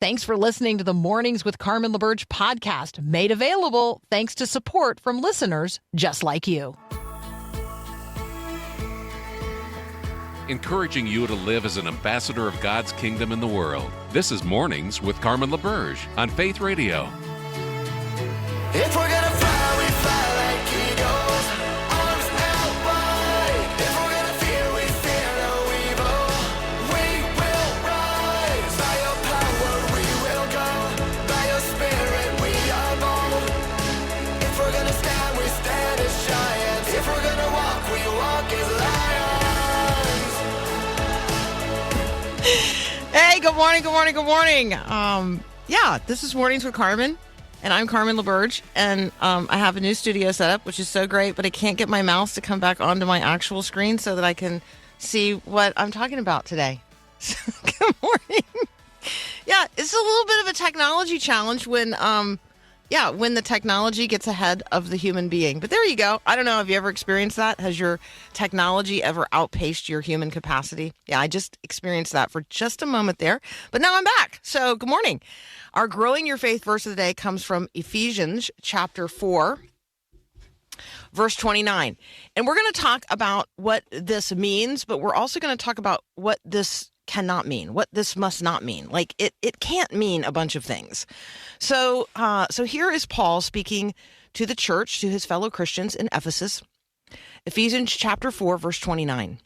Thanks for listening to the Mornings with Carmen LaBerge podcast, made available thanks to support from listeners just like you. Encouraging you to live as an ambassador of God's kingdom in the world. This is Mornings with Carmen LaBerge on Faith Radio. If we're gonna fly, we fly like eagles, arms out wide. If we're gonna fear, we fear no evil. We will rise. By your power we will go. By your spirit we are bold. If we're gonna stand, we stand as giants. If we're gonna walk, we walk as lions. Hey, good morning, good morning, good morning. This is Mornings with Carmen. And I'm Carmen LaBerge, and I have a new studio set up, which is so great, but I can't get my mouse to come back onto my actual screen so that I can see what I'm talking about today. Good morning. Yeah, it's a little bit of a technology challenge when the technology gets ahead of the human being. But there you go. I don't know. Have you ever experienced that? Has your technology ever outpaced your human capacity? Yeah, I just experienced that for just a moment there. But now I'm back. So good morning. Our Growing Your Faith verse of the day comes from Ephesians chapter 4, verse 29. And we're going to talk about what this means, but we're also going to talk about what this cannot mean, what this must not mean. Like it can't mean a bunch of things. So here is Paul speaking to the church, to his fellow Christians in Ephesus, Ephesians chapter 4, verse 29.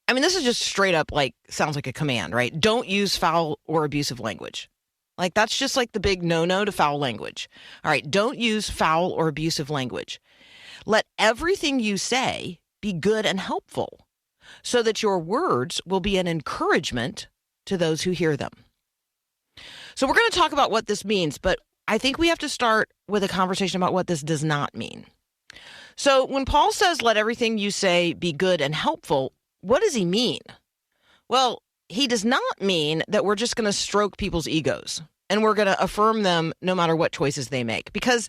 I mean, this is just straight up sounds like a command, right? Don't use foul or abusive language. That's just the big no-no to foul language. All right, don't use foul or abusive language. Let everything you say be good and helpful, so that your words will be an encouragement to those who hear them. So we're going to talk about what this means, but I think we have to start with a conversation about what this does not mean. So when Paul says, let everything you say be good and helpful, what does he mean? Well, he does not mean that we're just going to stroke people's egos and we're going to affirm them no matter what choices they make, because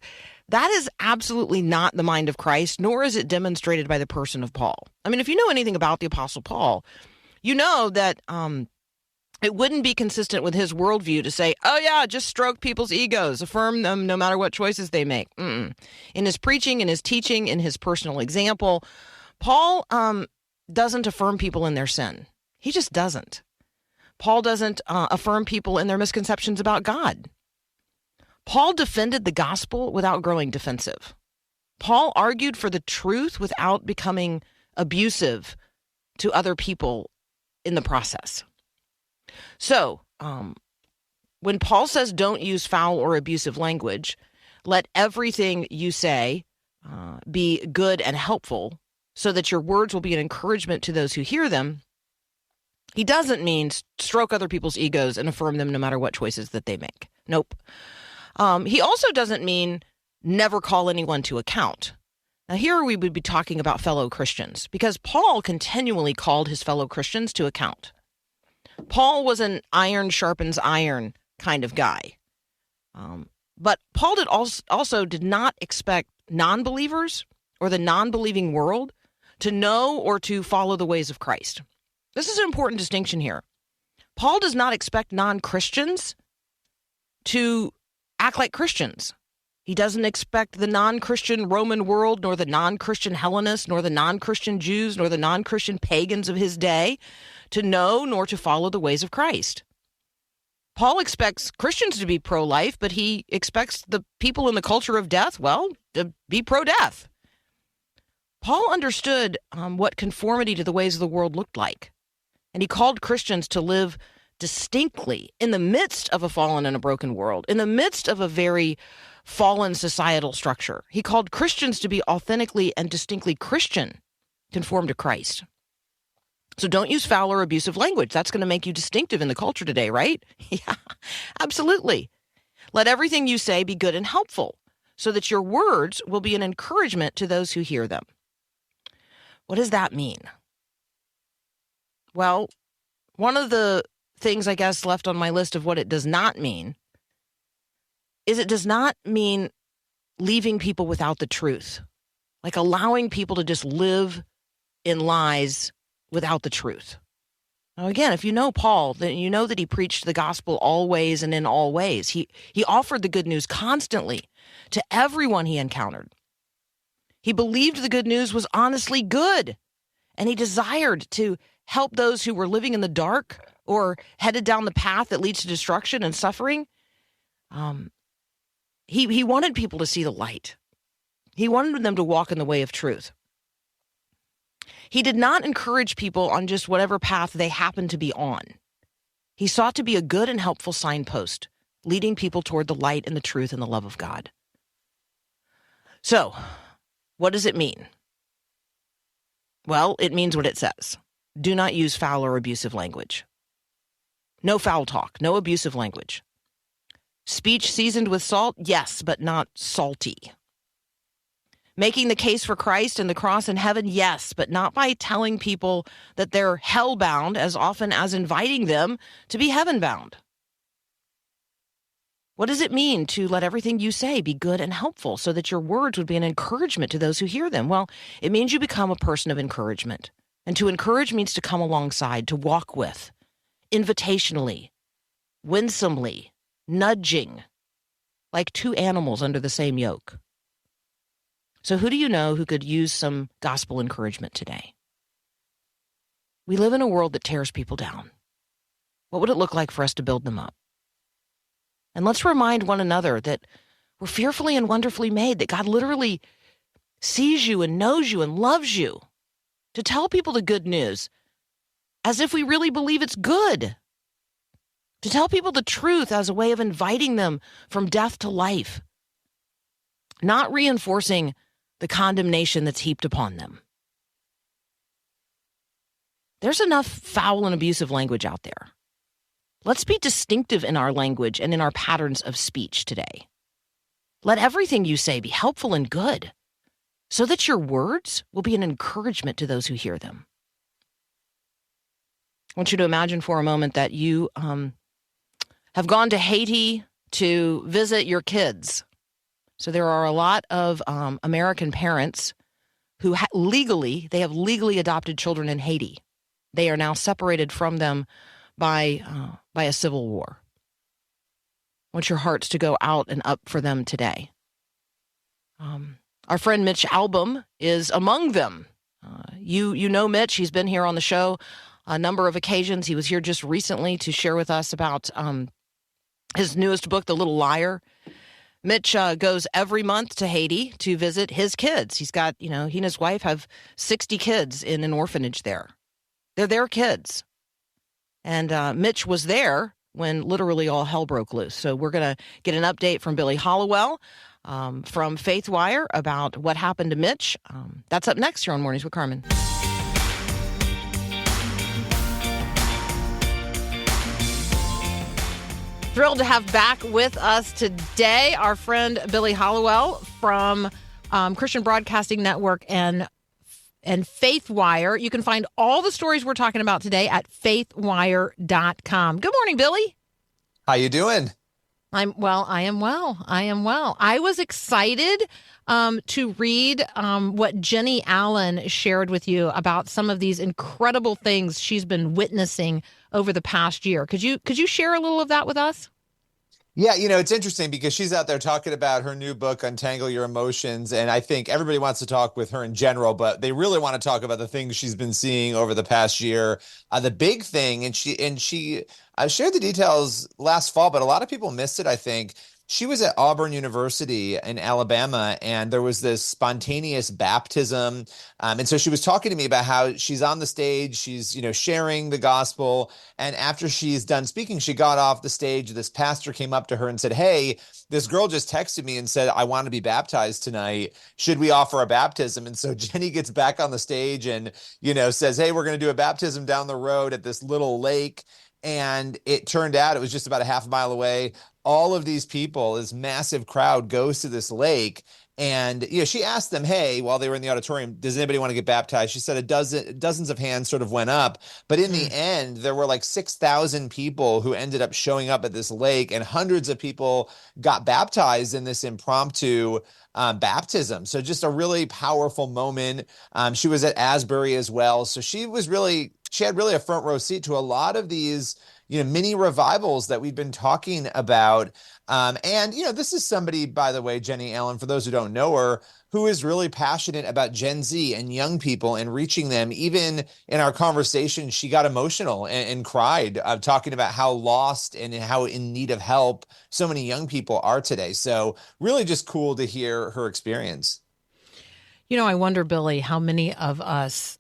that is absolutely not the mind of Christ, nor is it demonstrated by the person of Paul. I mean, if you know anything about the Apostle Paul, you know that it wouldn't be consistent with his worldview to say, oh yeah, just stroke people's egos, affirm them no matter what choices they make. In his preaching, in his teaching, in his personal example, Paul doesn't affirm people in their sin. He just doesn't. Paul doesn't affirm people in their misconceptions about God. Paul defended the gospel without growing defensive. Paul argued for the truth without becoming abusive to other people in the process. So, when Paul says don't use foul or abusive language, let everything you say be good and helpful, so that your words will be an encouragement to those who hear them, he doesn't mean stroke other people's egos and affirm them no matter what choices that they make. Nope. He also doesn't mean never call anyone to account. Now, here we would be talking about fellow Christians, because Paul continually called his fellow Christians to account. Paul was an iron sharpens iron kind of guy. But Paul also did not expect non-believers or the non-believing world to know or to follow the ways of Christ. This is an important distinction here. Paul does not expect non-Christians to act like Christians. He doesn't expect the non-Christian Roman world, nor the non-Christian Hellenists, nor the non-Christian Jews, nor the non-Christian pagans of his day to know nor to follow the ways of Christ. Paul expects Christians to be pro-life, but he expects the people in the culture of death, to be pro-death. Paul understood what conformity to the ways of the world looked like, and he called Christians to live distinctly in the midst of a fallen and a broken world, in the midst of a very fallen societal structure. He called Christians to be authentically and distinctly Christian, conformed to Christ. So don't use foul or abusive language. That's going to make you distinctive in the culture today, right? Yeah, absolutely. Let everything you say be good and helpful, so that your words will be an encouragement to those who hear them. What does that mean? Well, one of the things I guess left on my list of what it does not mean is it does not mean leaving people without the truth, like allowing people to just live in lies without the truth. Now, again, if you know Paul, then you know that he preached the gospel always and in all ways. He offered the good news constantly to everyone he encountered. He believed the good news was honestly good, and he desired to help those who were living in the dark or headed down the path that leads to destruction and suffering. He wanted people to see the light. He wanted them to walk in the way of truth. He did not encourage people on just whatever path they happened to be on. He sought to be a good and helpful signpost, leading people toward the light and the truth and the love of God. So, what does it mean? Well, it means what it says. Do not use foul or abusive language. No foul talk, no abusive language. Speech seasoned with salt, yes, but not salty. Making the case for Christ and the cross in heaven, yes, but not by telling people that they're hell-bound as often as inviting them to be heaven-bound. What does it mean to let everything you say be good and helpful so that your words would be an encouragement to those who hear them? Well, it means you become a person of encouragement. And to encourage means to come alongside, to walk with, invitationally, winsomely, nudging, like two animals under the same yoke. So who do you know who could use some gospel encouragement today? We live in a world that tears people down. What would it look like for us to build them up? And let's remind one another that we're fearfully and wonderfully made, that God literally sees you and knows you and loves you. To tell people the good news as if we really believe it's good. To tell people the truth as a way of inviting them from death to life. Not reinforcing the condemnation that's heaped upon them. There's enough foul and abusive language out there. Let's be distinctive in our language and in our patterns of speech today. Let everything you say be helpful and good, so that your words will be an encouragement to those who hear them. I want you to imagine for a moment that you have gone to Haiti to visit your kids. So there are a lot of American parents who have legally adopted children in Haiti. They are now separated from them by a civil war. I want your hearts to go out and up for them today. Our friend Mitch Albom is among them. You know Mitch. He's been here on the show a number of occasions. He was here just recently to share with us about his newest book, The Little Liar. Mitch goes every month to Haiti to visit his kids. He's got, he and his wife have 60 kids in an orphanage there. They're their kids. And Mitch was there when literally all hell broke loose. So we're going to get an update from Billy Hallowell from FaithWire about what happened to Mitch. That's up next here on Mornings with Carmen. Thrilled to have back with us today our friend Billy Hallowell from Christian Broadcasting Network and FaithWire. You can find all the stories we're talking about today at faithwire.com. Good morning, Billy. How you doing? I am well. I was excited to read what Jenny Allen shared with you about some of these incredible things she's been witnessing over the past year. Could you share a little of that with us? Yeah, it's interesting because she's out there talking about her new book, Untangle Your Emotions. And I think everybody wants to talk with her in general, but they really want to talk about the things she's been seeing over the past year. The big thing, and she shared the details last fall, but a lot of people missed it, I think. She was at Auburn University in Alabama, and there was this spontaneous baptism. And so she was talking to me about how she's on the stage, she's, sharing the gospel. And after she's done speaking, she got off the stage. This pastor came up to her and said, "Hey, this girl just texted me and said, I want to be baptized tonight. Should we offer a baptism?" And so Jenny gets back on the stage and, says, "Hey, we're going to do a baptism down the road at this little lake." And it turned out it was just about a half mile away. All of these people, this massive crowd goes to this lake, And she asked them, hey, while they were in the auditorium, does anybody want to get baptized? She said dozens of hands sort of went up. But in the end, there were like 6,000 people who ended up showing up at this lake, and hundreds of people got baptized in this impromptu baptism. So just a really powerful moment. She was at Asbury as well. So she had really a front row seat to a lot of these mini revivals that we've been talking about. This is somebody, by the way, Jenny Allen, for those who don't know her, who is really passionate about Gen Z and young people and reaching them. Even in our conversation, she got emotional and cried, talking about how lost and how in need of help so many young people are today. So really just cool to hear her experience. I wonder, Billy, how many of us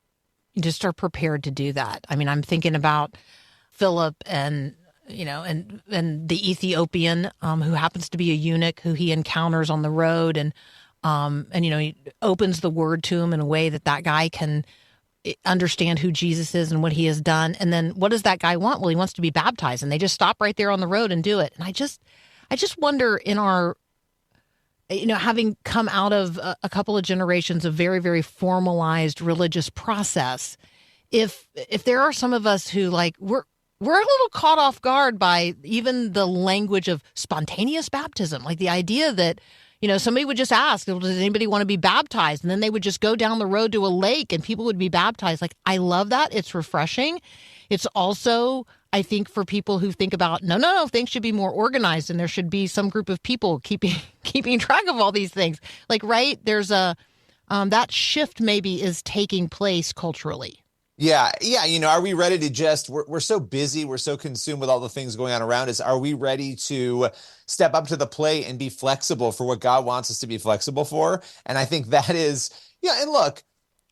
just are prepared to do that. I mean, I'm thinking about Philip and the Ethiopian who happens to be a eunuch who he encounters on the road, and he opens the word to him in a way that guy can understand who Jesus is and what he has done. And then what does that guy want? Well, he wants to be baptized, and they just stop right there on the road and do it. And I just wonder, in our having come out of a couple of generations of very, very formalized religious process, if there are some of us who we're a little caught off guard by even the language of spontaneous baptism, like the idea that, somebody would just ask, does anybody want to be baptized? And then they would just go down the road to a lake and people would be baptized. Like, I love that. It's refreshing. It's also, I think, for people who think about, no, things should be more organized and there should be some group of people keeping track of all these things. Like, right, there's that shift maybe is taking place culturally. Yeah. Are we ready to we're so busy, we're so consumed with all the things going on around us. Are we ready to step up to the plate and be flexible for what God wants us to be flexible for? And I think that is, and look,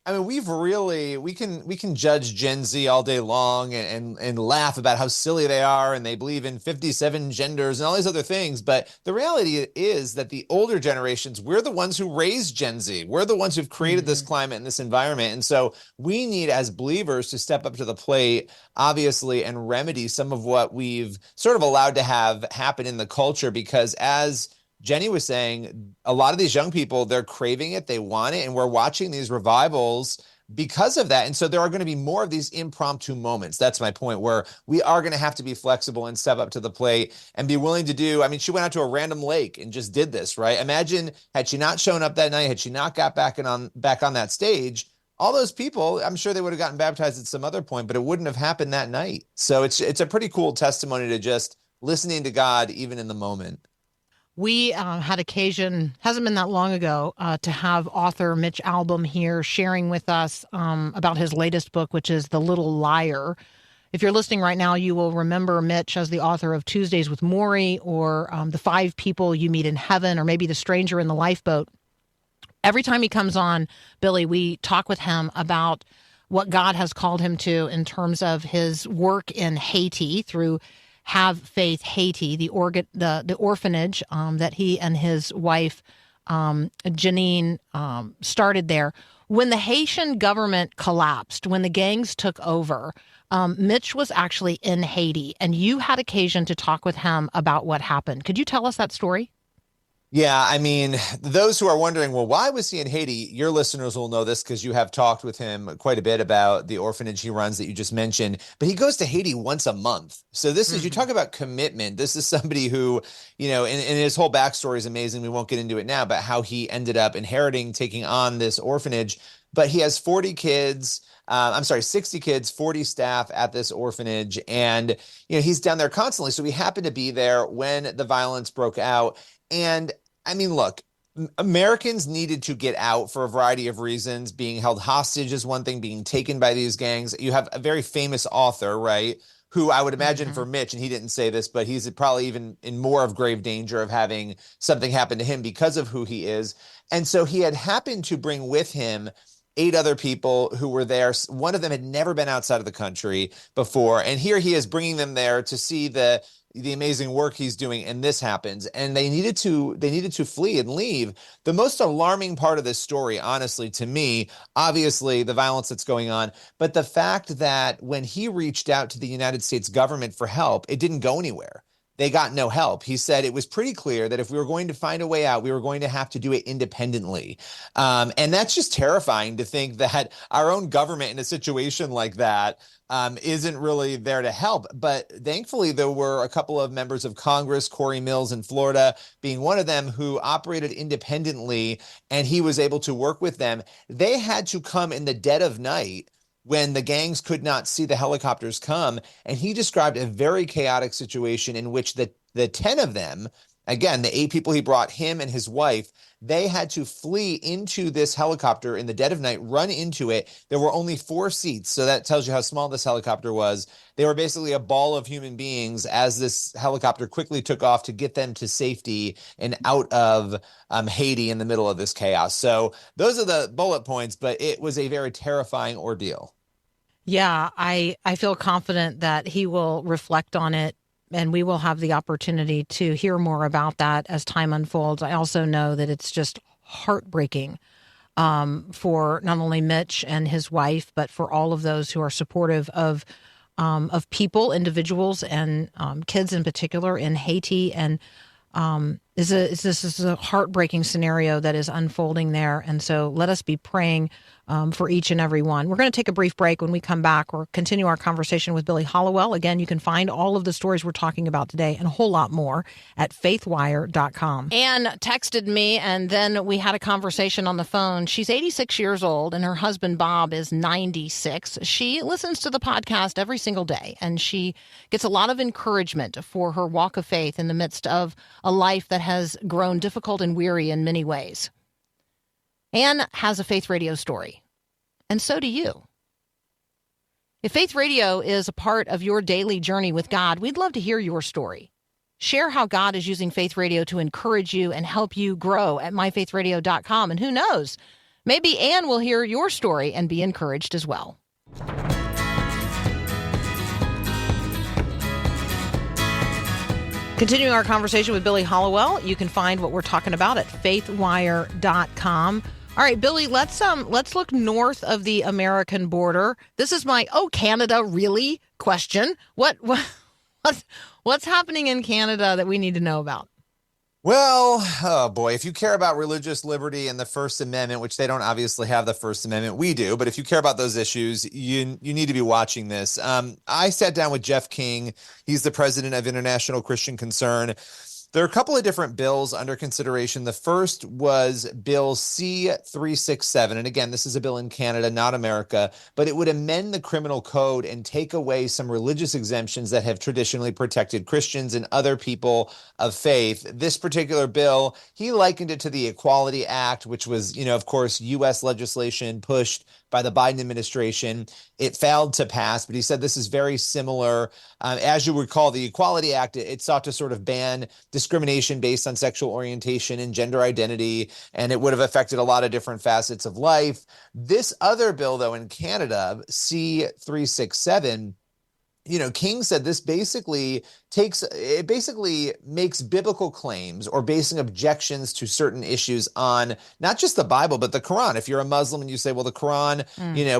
I mean, we can judge Gen Z all day long and laugh about how silly they are and they believe in 57 genders and all these other things. But the reality is that the older generations, we're the ones who raised Gen Z. We're the ones who've created this climate and this environment. And so we need, as believers, to step up to the plate, obviously, and remedy some of what we've sort of allowed to have happen in the culture, because as Jenny was saying, a lot of these young people, they're craving it, they want it, and we're watching these revivals because of that. And so there are going to be more of these impromptu moments. That's my point, where we are going to have to be flexible and step up to the plate and be willing to do. I mean, she went out to a random lake and just did this, right? Imagine had she not shown up that night, had she not got back on that stage, all those people, I'm sure they would have gotten baptized at some other point, but it wouldn't have happened that night. So it's a pretty cool testimony to just listening to God even in the moment. We had occasion, hasn't been that long ago, to have author Mitch Albom here sharing with us about his latest book, which is The Little Liar. If you're listening right now, you will remember Mitch as the author of Tuesdays with Morrie, or The 5 People You Meet in Heaven, or maybe The Stranger in the Lifeboat. Every time he comes on, Billy, we talk with him about what God has called him to in terms of his work in Haiti through Have Faith Haiti, the orphanage that he and his wife, Janine, started there. When the Haitian government collapsed, when the gangs took over, Mitch was actually in Haiti, and you had occasion to talk with him about what happened. Could you tell us that story? Yeah, I mean, those who are wondering, well, why was he in Haiti? Your listeners will know this because you have talked with him quite a bit about the orphanage he runs that you just mentioned. But he goes to Haiti once a month. So this is, you talk about commitment. This is somebody who, and his whole backstory is amazing. We won't get into it now, but how he ended up taking on this orphanage. But he has 60 kids, 40 staff at this orphanage. And, he's down there constantly. So we happened to be there when the violence broke out. And I mean, look, Americans needed to get out for a variety of reasons. Being held hostage is one thing, being taken by these gangs. You have a very famous author, right, who I would imagine for Mitch, and he didn't say this, but he's probably even in more of grave danger of having something happen to him because of who he is. And so he had happened to bring with him 8 other people who were there. One of them had never been outside of the country before. And here he is bringing them there to see the amazing work he's doing, and this happens, and they needed to flee and leave. The most alarming part of this story, honestly, to me, obviously the violence that's going on, but the fact that when he reached out to the United States government for help, it didn't go anywhere. they got no help. He said it was pretty clear that if we were going to find a way out, we were going to have to do it independently. And that's just terrifying to think that our own government in a situation like that isn't really there to help. But thankfully, there were a couple of members of Congress, Corey Mills in Florida being one of them, who operated independently, and he was able to work with them. They had to come in the dead of night when the gangs could not see the helicopters come. And he described a very chaotic situation in which the 10 of them, again, the 8 people he brought, him and his wife, they had to flee into this helicopter in the dead of night, run into it. There were only 4 seats, so that tells you how small this helicopter was. They were basically a ball of human beings as this helicopter quickly took off to get them to safety and out of Haiti in the middle of this chaos. So those are the bullet points, but it was a very terrifying ordeal. Yeah, I feel confident that he will reflect on it, and we will have the opportunity to hear more about that as time unfolds. I also know that it's just heartbreaking for not only Mitch and his wife, but for all of those who are supportive of people, individuals, and kids in particular in Haiti. And this is a heartbreaking scenario that is unfolding there. And so let us be praying for each and every one. We're going to take a brief break. When we come back, we'll continue our conversation with Billy Hallowell. Again, you can find all of the stories we're talking about today and a whole lot more at faithwire.com. Anne texted me, and then we had a conversation on the phone. She's 86 years old, and her husband, Bob, is 96. She listens to the podcast every single day, and she gets a lot of encouragement for her walk of faith in the midst of a life that has grown difficult and weary in many ways. Anne has a Faith Radio story, and so do you. If Faith Radio is a part of your daily journey with God, we'd love to hear your story. Share how God is using Faith Radio to encourage you and help you grow at myfaithradio.com. And who knows, maybe Anne will hear your story and be encouraged as well. Continuing our conversation with Billy Hallowell, you can find what we're talking about at faithwire.com. All right, Billy, let's look north of the American border. This is my Canada really question. What's happening in Canada that we need to know about? Well, oh boy, if you care about religious liberty and the First Amendment, which they don't obviously have the First Amendment, we do, but if you care about those issues, you need to be watching this. I sat down with Jeff King. He's the president of International Christian Concern. There are a couple of different bills under consideration. The first was Bill C-367. And again, this is a bill in Canada, not America, but it would amend the criminal code and take away some religious exemptions that have traditionally protected Christians and other people of faith. This particular bill, he likened it to the Equality Act, which was, of course, U.S. legislation pushed by the Biden administration. It failed to pass, but he said this is very similar. As you recall, the Equality Act, it sought to sort of ban discrimination based on sexual orientation and gender identity, and it would have affected a lot of different facets of life. This other bill, though, in Canada, C-367, King said this basically makes biblical claims or basing objections to certain issues on not just the Bible, but the Quran. If you're a Muslim and you say, well, the Quran,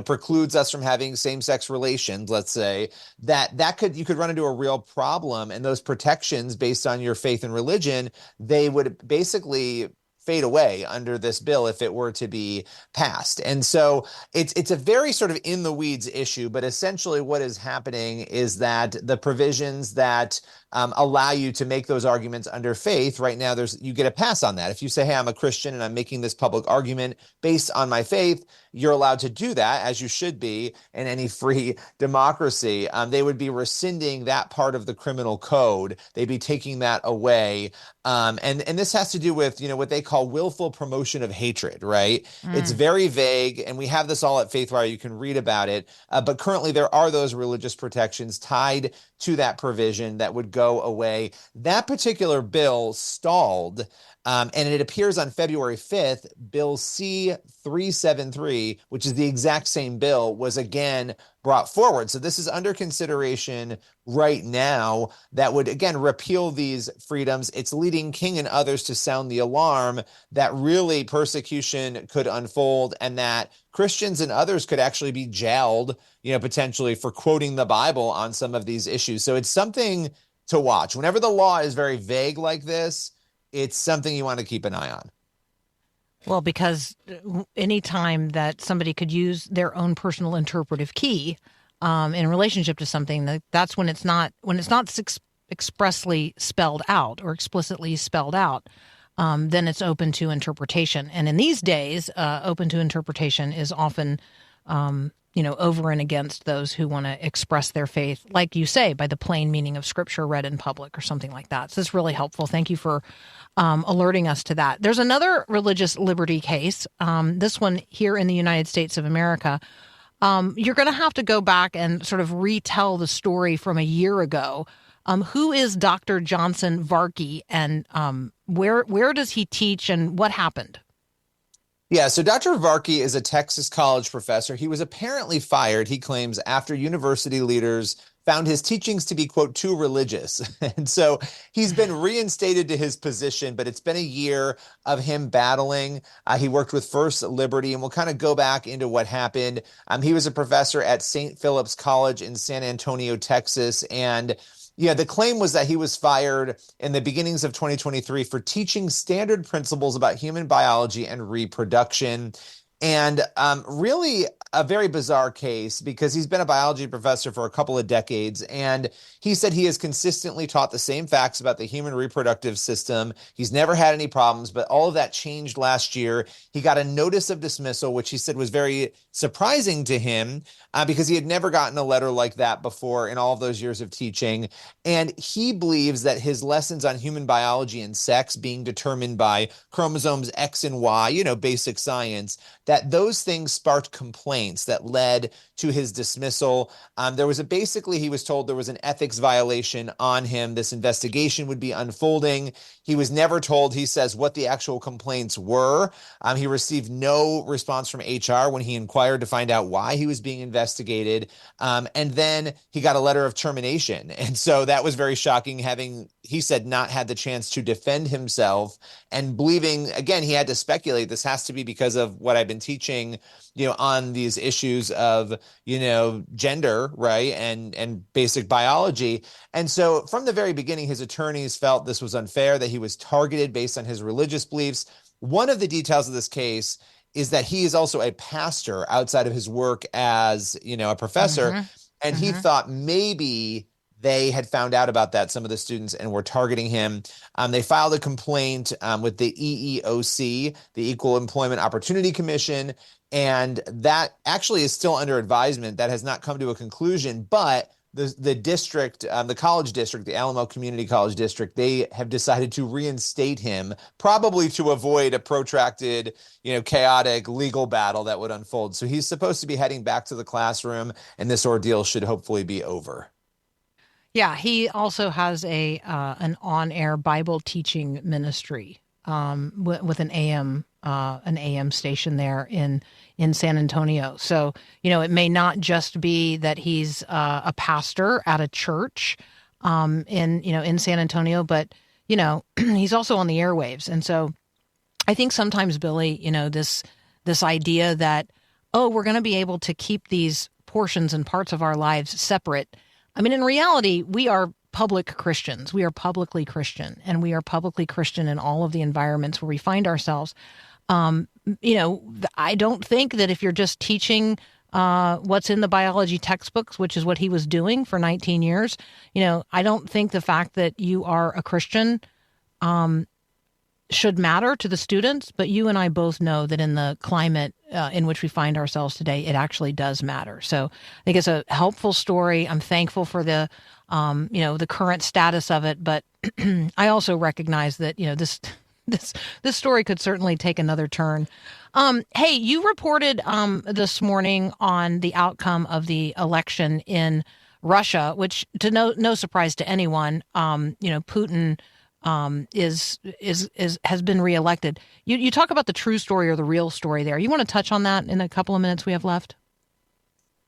precludes us from having same-sex relations, let's say, you could run into a real problem. And those protections based on your faith and religion, they would basically fade away under this bill if it were to be passed. And so it's a very sort of in the weeds issue, but essentially what is happening is that the provisions that allow you to make those arguments under faith, right now you get a pass on that. If you say, hey, I'm a Christian and I'm making this public argument based on my faith, you're allowed to do that, as you should be in any free democracy. They would be rescinding that part of the criminal code. They'd be taking that away. And this has to do with, what they call willful promotion of hatred, right? It's very vague, and we have this all at FaithWire. You can read about it. But currently there are those religious protections tied to that provision that would go away. That particular bill stalled. And it appears on February 5th, Bill C-373, which is the exact same bill, was again brought forward. So this is under consideration right now that would, again, repeal these freedoms. It's leading King and others to sound the alarm that really persecution could unfold and that Christians and others could actually be jailed, potentially for quoting the Bible on some of these issues. So it's something to watch. Whenever the law is very vague like this, it's something you want to keep an eye on. Well, because any time that somebody could use their own personal interpretive key in relationship to something, that's when it's not expressly spelled out or explicitly spelled out, then it's open to interpretation. And in these days, open to interpretation is often, over and against those who want to express their faith, like you say, by the plain meaning of Scripture read in public or something like that. So it's really helpful. Thank you for alerting us to that. There's another religious liberty case, this one here in the United States of America. You're going to have to go back and sort of retell the story from a year ago. Who is Dr. Johnson Varkey, and where does he teach, and what happened? Yeah, so Dr. Varkey is a Texas college professor. He was apparently fired, he claims, after university leaders found his teachings to be, quote, too religious. And so he's been reinstated to his position, but it's been a year of him battling. He worked with First Liberty, and we'll kind of go back into what happened. He was a professor at St. Philip's College in San Antonio, Texas, and the claim was that he was fired in the beginnings of 2023 for teaching standard principles about human biology and reproduction. And really a very bizarre case, because he's been a biology professor for a couple of decades, and he said he has consistently taught the same facts about the human reproductive system. He's never had any problems, but all of that changed last year. He got a notice of dismissal, which he said was very surprising to him because he had never gotten a letter like that before in all of those years of teaching. And he believes that his lessons on human biology and sex being determined by chromosomes X and Y, basic science, that those things sparked complaints that led to his dismissal. He was told there was an ethics violation on him. This investigation would be unfolding. He was never told, he says, what the actual complaints were. He received no response from HR when he inquired to find out why he was being investigated. And then he got a letter of termination. And so that was very shocking, having, he said, not had the chance to defend himself, and believing, again, he had to speculate, this has to be because of what I've been teaching, on these issues of, gender, right, and basic biology. And so from the very beginning, his attorneys felt this was unfair, that he was targeted based on his religious beliefs. One of the details of this case is that he is also a pastor outside of his work as, a professor. And he thought maybe they had found out about that, some of the students, and were targeting him. They filed a complaint with the EEOC, the Equal Employment Opportunity Commission, and that actually is still under advisement. That has not come to a conclusion, but the district, the college district, the Alamo Community College District, they have decided to reinstate him, probably to avoid a protracted, chaotic legal battle that would unfold. So he's supposed to be heading back to the classroom, and this ordeal should hopefully be over. Yeah, he also has an on-air Bible teaching ministry with an AM station there in San Antonio. So, it may not just be that he's a pastor at a church in San Antonio, but he's also on the airwaves. And so I think sometimes, Billy, this idea that, we're going to be able to keep these portions and parts of our lives separate. I mean, in reality, we are public Christians. We are publicly Christian, and we are publicly Christian in all of the environments where we find ourselves. I don't think that if you're just teaching what's in the biology textbooks, which is what he was doing for 19 years, I don't think the fact that you are a Christian should matter to the students. But you and I both know that in the climate in which we find ourselves today, it actually does matter. So I think it's a helpful story. I'm thankful for the current status of it. But I also recognize that, this story could certainly take another turn. Hey, you reported this morning on the outcome of the election in Russia, which, to no surprise to anyone, Putin has been reelected. You talk about the true story or the real story there. You want to touch on that in a couple of minutes we have left?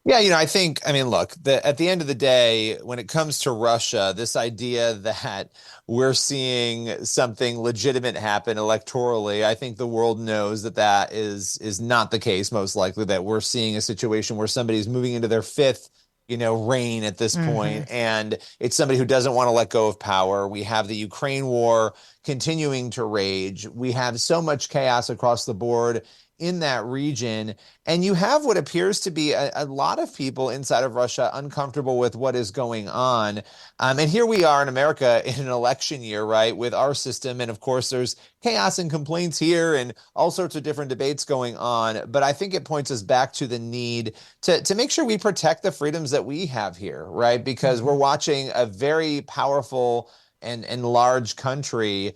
Yeah, look, at the end of the day, when it comes to Russia, this idea that we're seeing something legitimate happen electorally, I think the world knows that is not the case, most likely, that we're seeing a situation where somebody's moving into their fifth reign at this point. And it's somebody who doesn't want to let go of power. We have the Ukraine war continuing to rage. We have so much chaos across the board in that region. And you have what appears to be a lot of people inside of Russia uncomfortable with what is going on. And here we are in America in an election year, right, with our system. And of course, there's chaos and complaints here and all sorts of different debates going on. But I think it points us back to the need to make sure we protect the freedoms that we have here, right? Because we're watching a very powerful and large country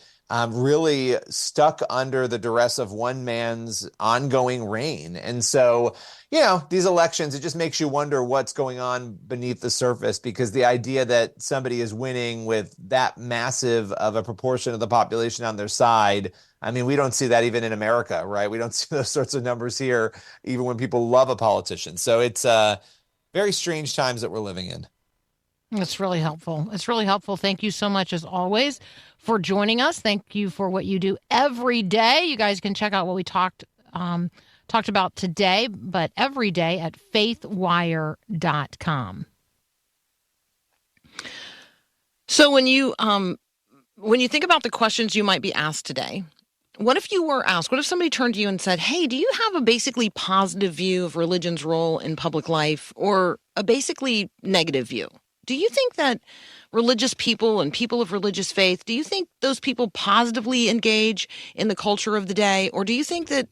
really stuck under the duress of one man's ongoing reign. And so, these elections, it just makes you wonder what's going on beneath the surface, because the idea that somebody is winning with that massive of a proportion of the population on their side, I mean, we don't see that even in America, right? We don't see those sorts of numbers here, even when people love a politician. So it's very strange times that we're living in. It's really helpful. It's really helpful. Thank you so much, as always, for joining us. Thank you for what you do every day. You guys can check out what we talked about today, but every day at faithwire.com. So when you think about the questions you might be asked today, what if you were asked, what if somebody turned to you and said, hey, do you have a basically positive view of religion's role in public life or a basically negative view? Do you think that religious people and people of religious faith, do you think those people positively engage in the culture of the day? Or do you think that,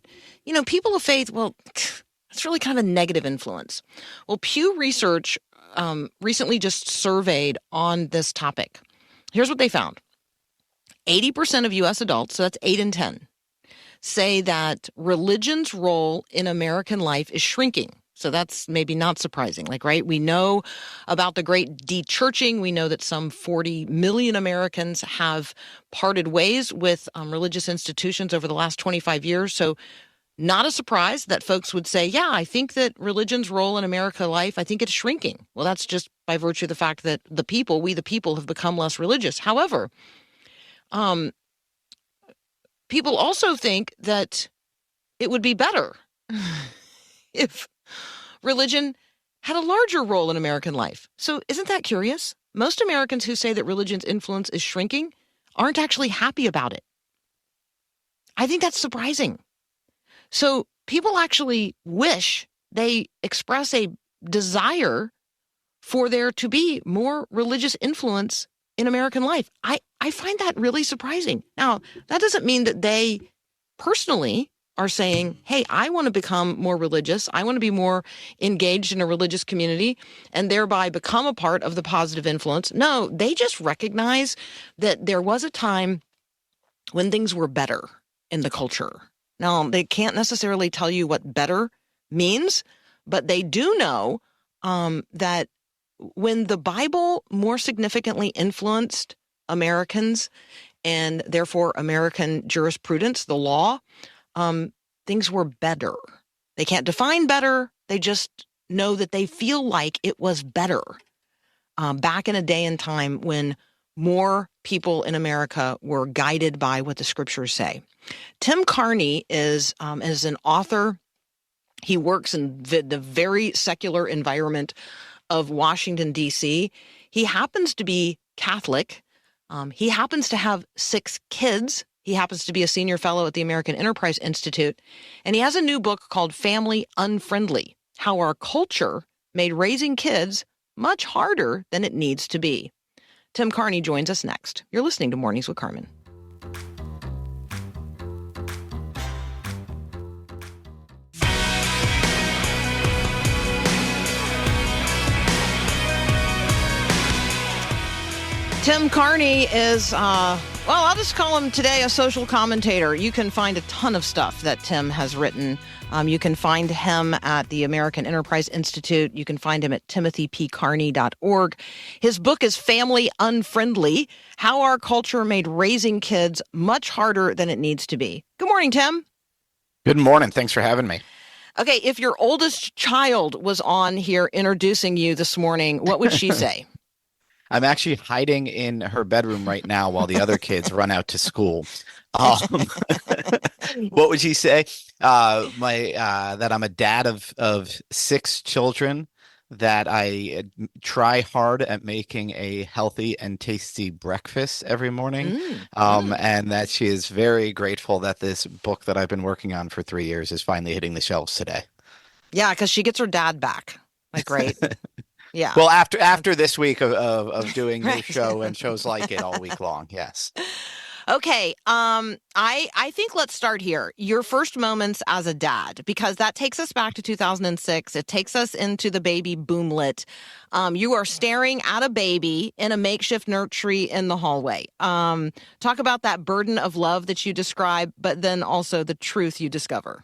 people of faith, well, it's really kind of a negative influence? Well, Pew Research recently just surveyed on this topic. Here's what they found. 80% of U.S. adults, so that's 8 in 10, say that religion's role in American life is shrinking. So that's maybe not surprising. Right? We know about the great de-churching. We know that some 40 million Americans have parted ways with religious institutions over the last 25 years. So not a surprise that folks would say, yeah, I think that religion's role in American life, I think it's shrinking. Well, that's just by virtue of the fact that we the people, have become less religious. However, people also think that it would be better if religion had a larger role in American life. So isn't that curious? Most Americans who say that religion's influence is shrinking aren't actually happy about it. I think that's surprising. So people actually wish, they express a desire for there to be more religious influence in American life. I find that really surprising. Now, that doesn't mean that they personally are saying, hey, I want to become more religious. I want to be more engaged in a religious community and thereby become a part of the positive influence. No, they just recognize that there was a time when things were better in the culture. Now, they can't necessarily tell you what better means, but they do know that when the Bible more significantly influenced Americans and therefore American jurisprudence, the law, things were better. They can't define better. They just know that they feel like it was better back in a day and time when more people in America were guided by what the scriptures say. Tim Carney is an author. He works in the very secular environment of Washington, D.C. He happens to be Catholic. He happens to have 6 kids. He happens to be a senior fellow at the American Enterprise Institute. And he has a new book called Family Unfriendly: How Our Culture Made Raising Kids Much Harder Than It Needs to Be. Tim Carney joins us next. You're listening to Mornings with Carmen. Tim Carney is, I'll just call him today a social commentator. You can find a ton of stuff that Tim has written. You can find him at the American Enterprise Institute. You can find him at timothypcarney.org. His book is Family Unfriendly: How Our Culture Made Raising Kids Much Harder Than It Needs to Be. Good morning, Tim. Good morning. Thanks for having me. Okay, if your oldest child was on here introducing you this morning, what would she say? I'm actually hiding in her bedroom right now while the other kids run out to school. What would she say? That I'm a dad of 6 children, that I try hard at making a healthy and tasty breakfast every morning, and that she is very grateful that this book that I've been working on for 3 years is finally hitting the shelves today. Yeah, because she gets her dad back. Like, great. Yeah. Well, after this week of doing your Right. show and shows like it all week long, yes. Okay. I think let's start here. Your first moments as a dad, because that takes us back to 2006. It takes us into the baby boomlet. You are staring at a baby in a makeshift nursery in the hallway. Talk about that burden of love that you describe, but then also the truth you discover.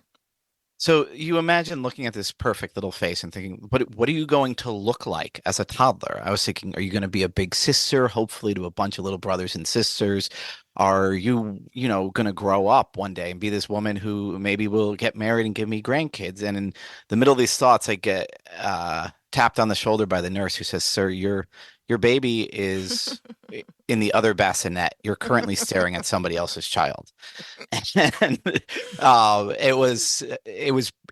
So you imagine looking at this perfect little face and thinking, what are you going to look like as a toddler? I was thinking, are you going to be a big sister, hopefully to a bunch of little brothers and sisters? Are you going to grow up one day and be this woman who maybe will get married and give me grandkids? And in the middle of these thoughts, I get tapped on the shoulder by the nurse who says, "Sir, your baby is in the other bassinet. You're currently staring at somebody else's child."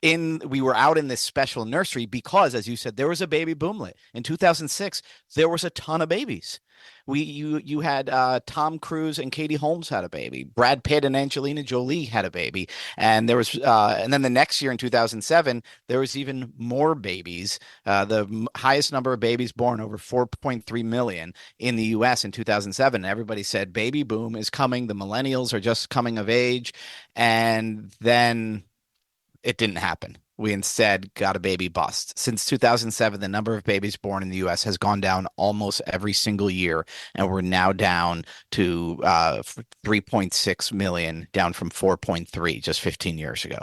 And we were out in this special nursery because, as you said, there was a baby boomlet. In 2006, there was a ton of babies. You had Tom Cruise and Katie Holmes had a baby. Brad Pitt and Angelina Jolie had a baby. And there was and then the next year in 2007, there was even more babies. The highest number of babies born, over 4.3 million in the US in 2007. Everybody said baby boom is coming. The millennials are just coming of age. And then it didn't happen. We instead got a baby bust. Since 2007, the number of babies born in the U.S. has gone down almost every single year, and we're now down to 3.6 million, down from 4.3 just 15 years ago.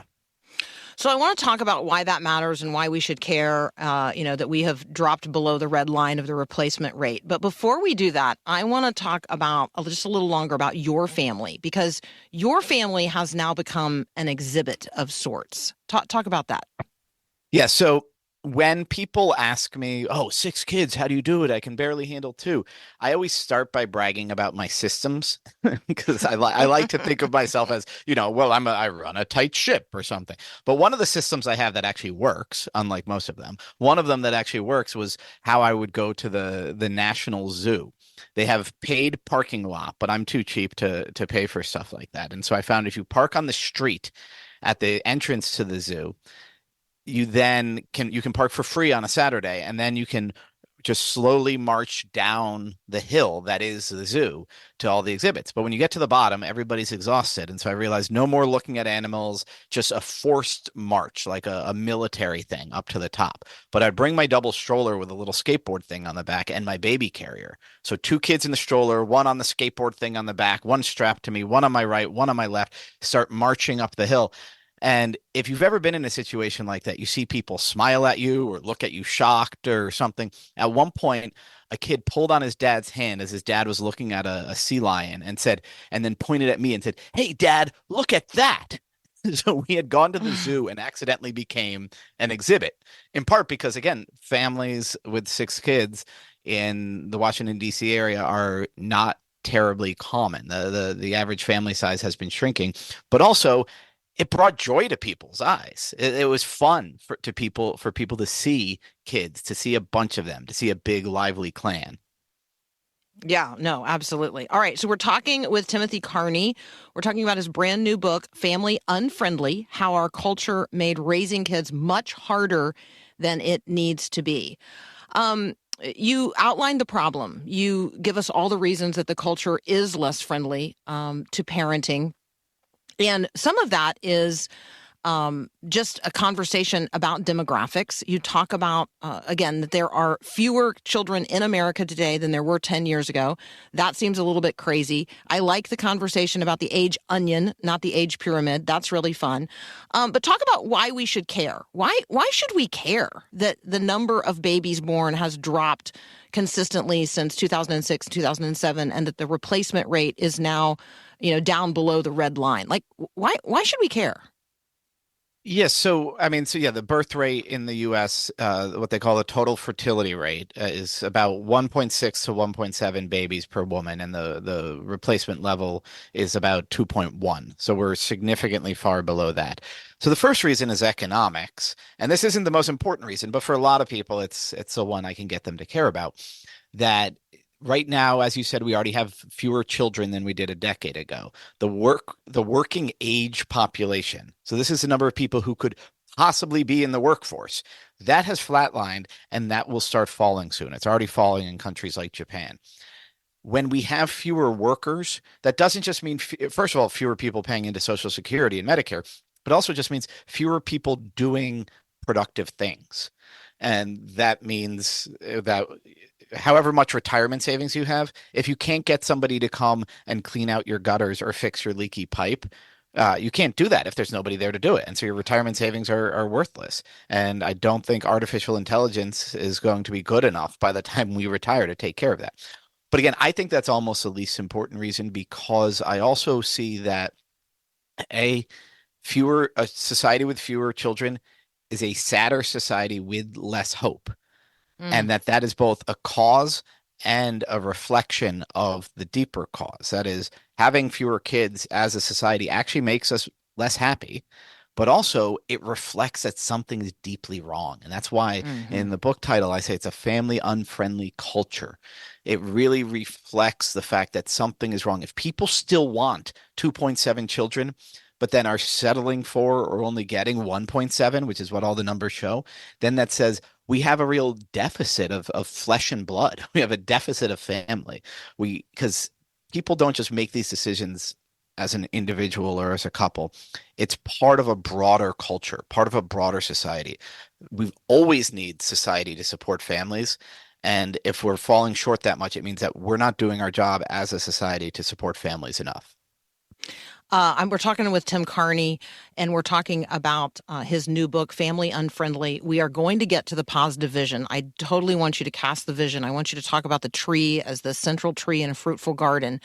So I want to talk about why that matters and why we should care, that we have dropped below the red line of the replacement rate. But before we do that, I want to talk about just a little longer about your family, because your family has now become an exhibit of sorts. Talk about that. Yeah, so when people ask me, "Oh, 6 kids, how do you do it? I can barely handle 2." I always start by bragging about my systems because I like to think of myself as, well, I run a tight ship or something. But one of the systems I have that actually works, unlike most of them, one of them that actually works was how I would go to the National Zoo. They have paid parking lot, but I'm too cheap to pay for stuff like that. And so I found if you park on the street at the entrance to the zoo, you can park for free on a Saturday, and then you can just slowly march down the hill that is the zoo to all the exhibits. But when you get to the bottom, everybody's exhausted. And so I realized no more looking at animals, just a forced march, like a military thing up to the top. But I'd bring my double stroller with a little skateboard thing on the back and my baby carrier. So 2 kids in the stroller, one on the skateboard thing on the back, one strapped to me, one on my right, one on my left, start marching up the hill. And if you've ever been in a situation like that, you see people smile at you or look at you shocked or something. At one point, a kid pulled on his dad's hand as his dad was looking at a sea lion and then pointed at me and said, "Hey, Dad, look at that." So we had gone to the zoo and accidentally became an exhibit, in part because, again, families with 6 kids in the Washington, D.C. area are not terribly common. The average family size has been shrinking, but also it brought joy to people's eyes. It was fun for people to see kids, to see a bunch of them, to see a big, lively clan. Yeah, no, absolutely. All right. So we're talking with Timothy Carney. We're talking about his brand new book, Family Unfriendly: How Our Culture Made Raising Kids Much Harder Than It Needs to Be. You outlined the problem. You give us all the reasons that the culture is less friendly to parenting. And some of that is just a conversation about demographics. You talk about, again, that there are fewer children in America today than there were 10 years ago. That seems a little bit crazy. I like the conversation about the age onion, not the age pyramid. That's really fun. But talk about why we should care. Why should we care that the number of babies born has dropped consistently since 2006, 2007, and that the replacement rate is now down below the red line? Like, why should we care? Yes, so I mean, so yeah, the birth rate in the U.S., what they call the total fertility rate, is about 1.6 to 1.7 babies per woman, and the replacement level is about 2.1. So we're significantly far below that. So the first reason is economics, and this isn't the most important reason, but for a lot of people, it's the one I can get them to care about. That right now, as you said, we already have fewer children than we did a decade ago. The working age population. So this is the number of people who could possibly be in the workforce. That has flatlined and that will start falling soon. It's already falling in countries like Japan. When we have fewer workers, that doesn't just mean, first of all, fewer people paying into Social Security and Medicare, but also just means fewer people doing productive things. And that means that however much retirement savings you have, if you can't get somebody to come and clean out your gutters or fix your leaky pipe, you can't do that if there's nobody there to do it. And so your retirement savings are worthless. And I don't think artificial intelligence is going to be good enough by the time we retire to take care of that. But again, I think that's almost the least important reason, because I also see that a society with fewer children is a sadder society with less hope. And that is both a cause and a reflection of the deeper cause. That is, having fewer kids as a society actually makes us less happy, but also it reflects that something is deeply wrong. And that's why in the book title, I say it's a family unfriendly culture. It really reflects the fact that something is wrong. If people still want 2.7 children, but then are settling for or only getting 1.7, which is what all the numbers show, then that says we have a real deficit of flesh and blood. We have a deficit of family. Because people don't just make these decisions as an individual or as a couple. It's part of a broader culture, part of a broader society. We always need society to support families. And if we're falling short that much, it means that we're not doing our job as a society to support families enough. We're talking with Tim Carney, and we're talking about his new book, Family Unfriendly. We are going to get to the positive vision. I totally want you to cast the vision. I want you to talk about the tree as the central tree in a fruitful garden.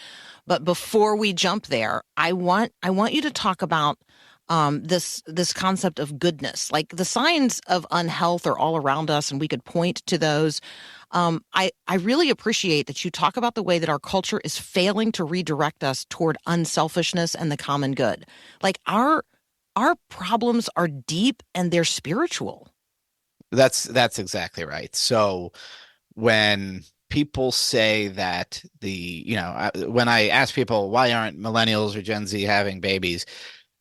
But before we jump there, I want you to talk about this concept of goodness. Like, the signs of unhealth are all around us, and we could point to those. I really appreciate that you talk about the way that our culture is failing to redirect us toward unselfishness and the common good. Like, our problems are deep and they're spiritual. That's exactly right. So when people say that when I ask people, why aren't millennials or Gen Z having babies?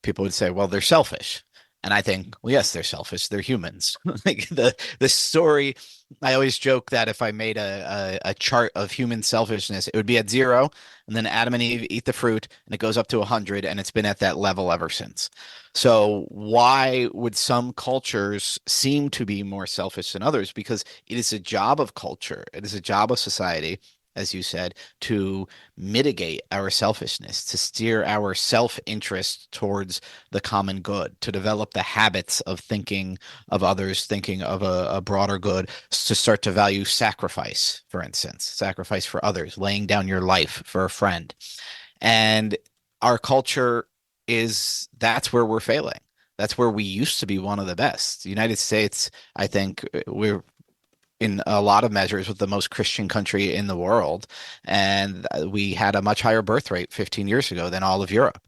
People would say, well, they're selfish. And I think, well, yes, they're selfish. They're humans. Like the story, I always joke that if I made a chart of human selfishness, it would be at 0, and then Adam and Eve eat the fruit, and it goes up to 100, and it's been at that level ever since. So why would some cultures seem to be more selfish than others? Because it is a job of culture. It is a job of society, as you said, to mitigate our selfishness, to steer our self-interest towards the common good, to develop the habits of thinking of others, thinking of a broader good, to start to value sacrifice, for instance, sacrifice for others, laying down your life for a friend. And our culture that's where we're failing. That's where we used to be one of the best. The United States, I think, we're in a lot of measures with the most Christian country in the world. And we had a much higher birth rate 15 years ago than all of Europe.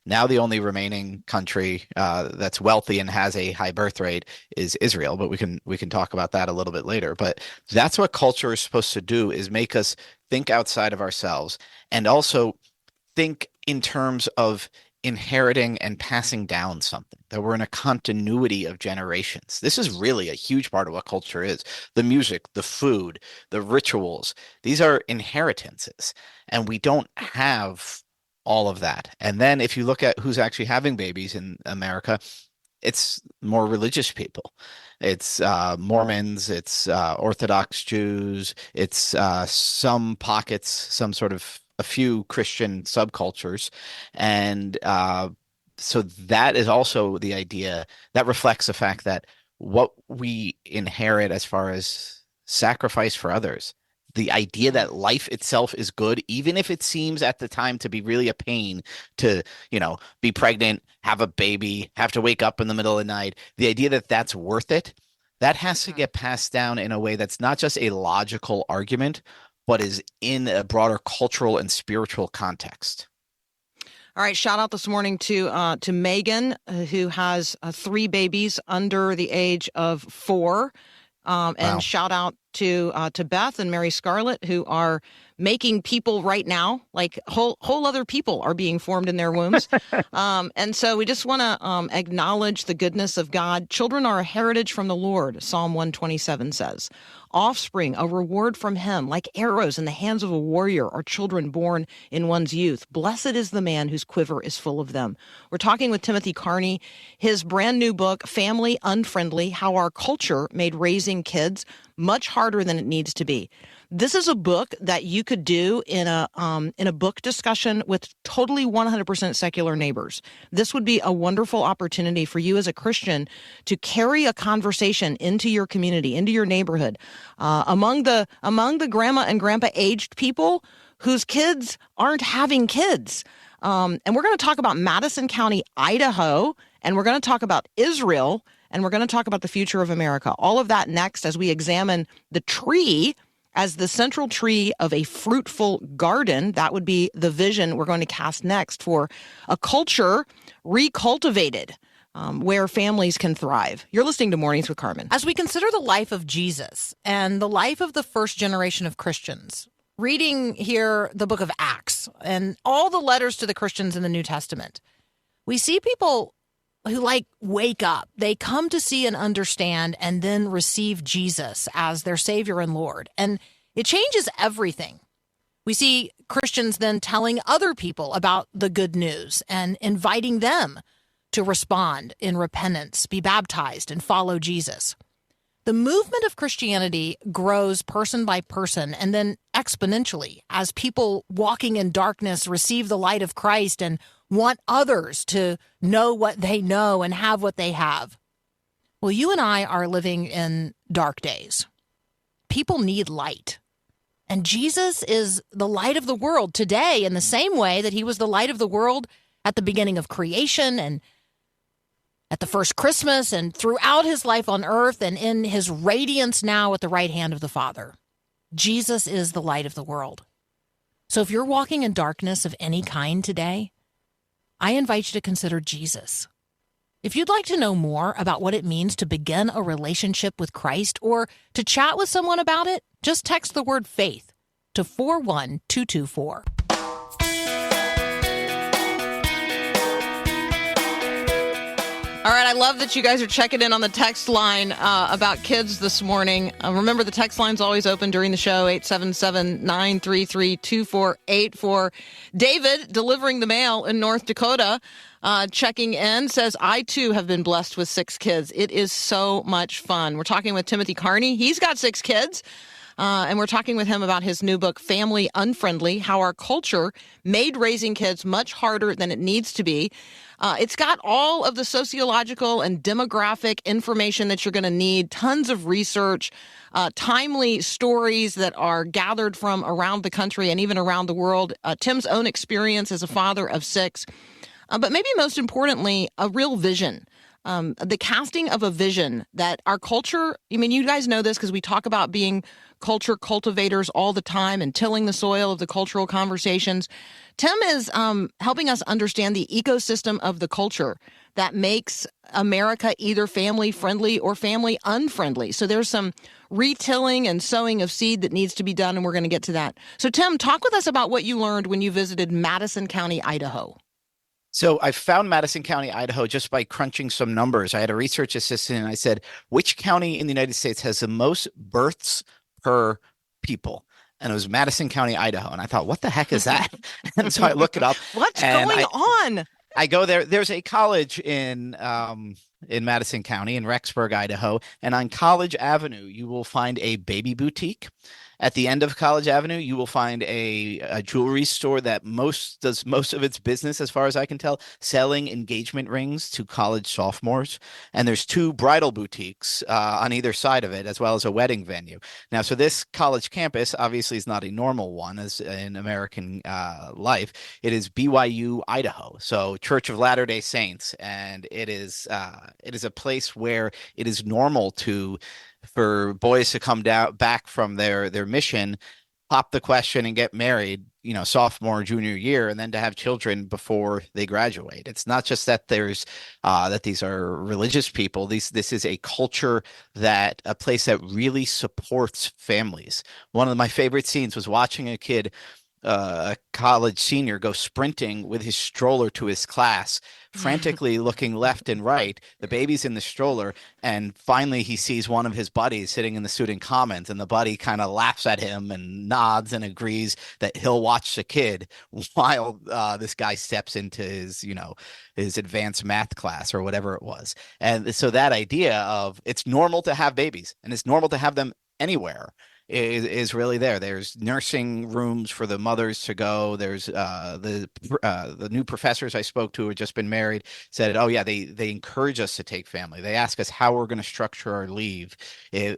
Now the only remaining country that's wealthy and has a high birth rate is Israel, but we can talk about that a little bit later. But that's what culture is supposed to do, is make us think outside of ourselves and also think in terms of inheriting and passing down something, that we're in a continuity of generations. This is really a huge part of what culture is. The music, the food, the rituals, these are inheritances, and we don't have all of that. And then if you look at who's actually having babies in America, it's more religious people. It's Mormons, it's Orthodox Jews, it's some pockets, a few Christian subcultures. And so that is also the idea that reflects the fact that what we inherit as far as sacrifice for others, the idea that life itself is good, even if it seems at the time to be really a pain to, be pregnant, have a baby, have to wake up in the middle of the night, the idea that that's worth it, that has to get passed down in a way that's not just a logical argument, but is in a broader cultural and spiritual context. All right, shout out this morning to Megan, who has 3 babies under the age of 4. And Wow. shout out to Beth and Mary Scarlett, who are making people right now, like whole other people are being formed in their wombs. And so we just want to acknowledge the goodness of God. Children are a heritage from the Lord, Psalm 127 says. Offspring, a reward from him, like arrows in the hands of a warrior, are children born in one's youth. Blessed is the man whose quiver is full of them. We're talking with Timothy Carney. His brand new book, Family Unfriendly, How Our Culture Made Raising Kids Much Harder Than It Needs to Be. This is a book that you could do in a book discussion with totally 100% secular neighbors. This would be a wonderful opportunity for you as a Christian to carry a conversation into your community, into your neighborhood, among the grandma and grandpa aged people whose kids aren't having kids. And we're going to talk about Madison County, Idaho, and we're going to talk about Israel, and we're going to talk about the future of America. All of that next as we examine the tree as the central tree of a fruitful garden. That would be the vision we're going to cast next for a culture recultivated, where families can thrive. You're listening to Mornings with Carmen. As we consider the life of Jesus and the life of the first generation of Christians, reading here the book of Acts and all the letters to the Christians in the New Testament, we see people who wake up. They come to see and understand and then receive Jesus as their Savior and Lord. And it changes everything. We see Christians then telling other people about the good news and inviting them to respond in repentance, be baptized, and follow Jesus. The movement of Christianity grows person by person and then exponentially as people walking in darkness receive the light of Christ and want others to know what they know and have what they have. Well, you and I are living in dark days. People need light. And Jesus is the light of the world today in the same way that he was the light of the world at the beginning of creation and at the first Christmas and throughout his life on earth and in his radiance now at the right hand of the Father. Jesus is the light of the world. So if you're walking in darkness of any kind today, I invite you to consider Jesus. If you'd like to know more about what it means to begin a relationship with Christ or to chat with someone about it, just text the word faith to 41224. All right, I love that you guys are checking in on the text line about kids this morning. Remember, the text line's always open during the show, 877-933-2484. David, delivering the mail in North Dakota, checking in, says, I, too, have been blessed with 6 kids. It is so much fun. We're talking with Timothy Carney. He's got 6 kids. And we're talking with him about his new book, Family Unfriendly, How Our Culture Made Raising Kids Much Harder Than It Needs to Be. It's got all of the sociological and demographic information that you're going to need, tons of research, timely stories that are gathered from around the country and even around the world, Tim's own experience as a father of 6, but maybe most importantly, a real vision. The casting of a vision that our culture, I mean, you guys know this because we talk about being culture cultivators all the time and tilling the soil of the cultural conversations. Tim is helping us understand the ecosystem of the culture that makes America either family friendly or family unfriendly. So there's some retilling and sowing of seed that needs to be done, and we're going to get to that. So Tim, talk with us about what you learned when you visited Madison County, Idaho. So I found Madison County, Idaho, just by crunching some numbers. I had a research assistant and I said, which county in the United States has the most births per people? And it was Madison County, Idaho. And I thought, what the heck is that? And so I look it up. What's going on? I go there. There's a college in Madison County in Rexburg, Idaho. And on College Avenue, you will find a baby boutique. At the end of College Avenue, you will find a jewelry store that does most of its business, as far as I can tell, selling engagement rings to college sophomores. And there's 2 bridal boutiques on either side of it, as well as a wedding venue. Now, so this college campus obviously is not a normal one as in American life. It is BYU, Idaho, so Church of Latter-day Saints, and it is a place where it is normal for boys to come back from their mission, pop the question and get married, sophomore, junior year, and then to have children before they graduate. It's not just that that these are religious people. This is a culture, a place that really supports families. One of my favorite scenes was watching a kid, a college senior, go sprinting with his stroller to his class, frantically looking left and right. The baby's in the stroller, and finally he sees one of his buddies sitting in the student commons, and the buddy kind of laughs at him and nods and agrees that he'll watch the kid while this guy steps into his advanced math class or whatever it was. And so that idea of it's normal to have babies, and it's normal to have them anywhere, is really there. There's nursing rooms for the mothers to go. There's the new professors I spoke to who had just been married said, oh yeah, they encourage us to take family. They ask us how we're going to structure our leave.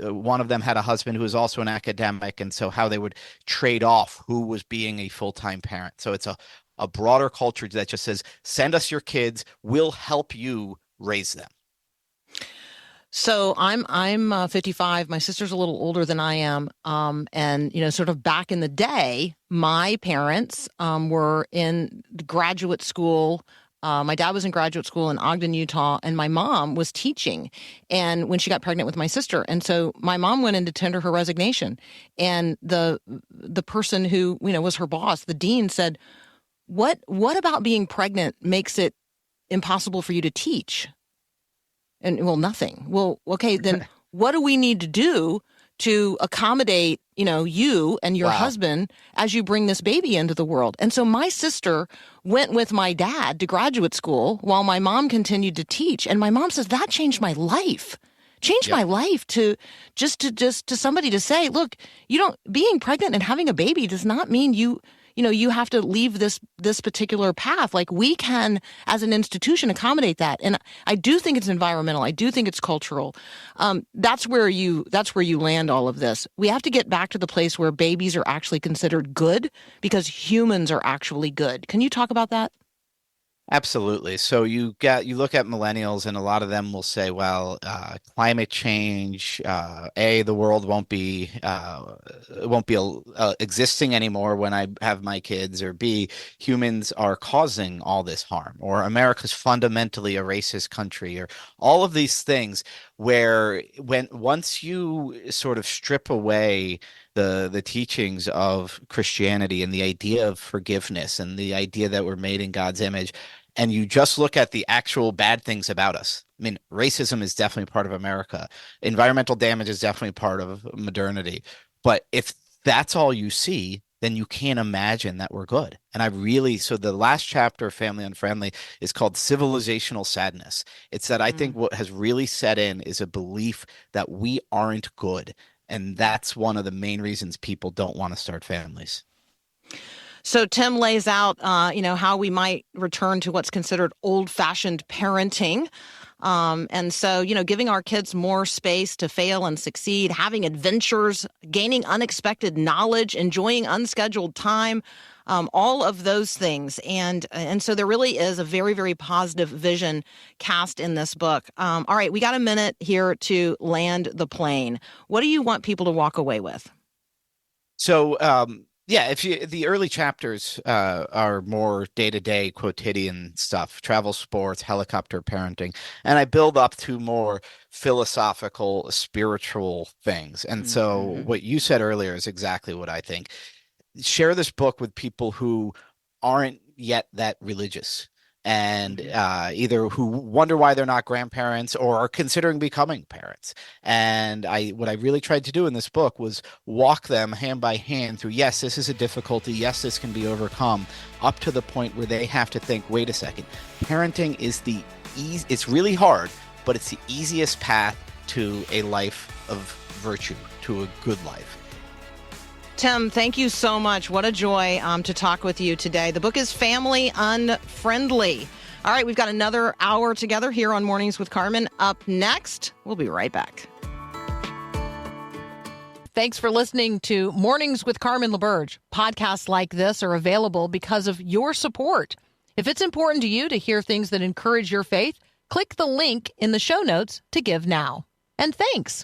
One of them had a husband who was also an academic, and so how they would trade off who was being a full-time parent. So it's a broader culture that just says, send us your kids, we'll help you raise them. So I'm 55. My sister's a little older than I am. And, sort of back in the day, my parents were in graduate school. My dad was in graduate school in Ogden, Utah, and my mom was teaching. And when she got pregnant with my sister, and so my mom went in to tender her resignation. And the person who, was her boss, the dean, said, what about being pregnant makes it impossible for you to teach? And well, nothing. Well, okay, then what do we need to do to accommodate, you and your husband as you bring this baby into the world? And so my sister went with my dad to graduate school while my mom continued to teach. And my mom says that changed my life. My life to somebody to say, look, being pregnant and having a baby does not mean you have to leave this particular path. Like, we can, as an institution, accommodate that. And I do think it's environmental. I do think it's cultural. That's where you land all of this. We have to get back to the place where babies are actually considered good because humans are actually good. Can you talk about that? Absolutely. So you look at millennials, and a lot of them will say, well, climate change, the world won't be existing anymore when I have my kids, or B, humans are causing all this harm, or America's fundamentally a racist country, or all of these things where once you sort of strip away the teachings of Christianity and the idea of forgiveness and the idea that we're made in God's image, and you just look at the actual bad things about us. I mean, racism is definitely part of America. Environmental damage is definitely part of modernity. But if that's all you see, then you can't imagine that we're good. And so the last chapter of Family Unfriendly is called Civilizational Sadness. It's that I think what has really set in is a belief that we aren't good. And that's one of the main reasons people don't want to start families. So Tim lays out, how we might return to what's considered old-fashioned parenting. And so, giving our kids more space to fail and succeed, having adventures, gaining unexpected knowledge, enjoying unscheduled time, all of those things. And so there really is a very, very positive vision cast in this book. All right, we got a minute here to land the plane. What do you want people to walk away with? So, the early chapters are more day-to-day quotidian stuff, travel, sports, helicopter parenting, and I build up to more philosophical, spiritual things. And so what you said earlier is exactly what I think. Share this book with people who aren't yet that religious, and either who wonder why they're not grandparents or are considering becoming parents. And what I really tried to do in this book was walk them hand by hand through, yes, this is a difficulty, yes, this can be overcome, up to the point where they have to think, wait a second, parenting is it's really hard, but it's the easiest path to a life of virtue, to a good life. Tim, thank you so much. What a joy to talk with you today. The book is Family Unfriendly. All right, we've got another hour together here on Mornings with Carmen. Up next, we'll be right back. Thanks for listening to Mornings with Carmen LaBerge. Podcasts like this are available because of your support. If it's important to you to hear things that encourage your faith, click the link in the show notes to give now. And thanks.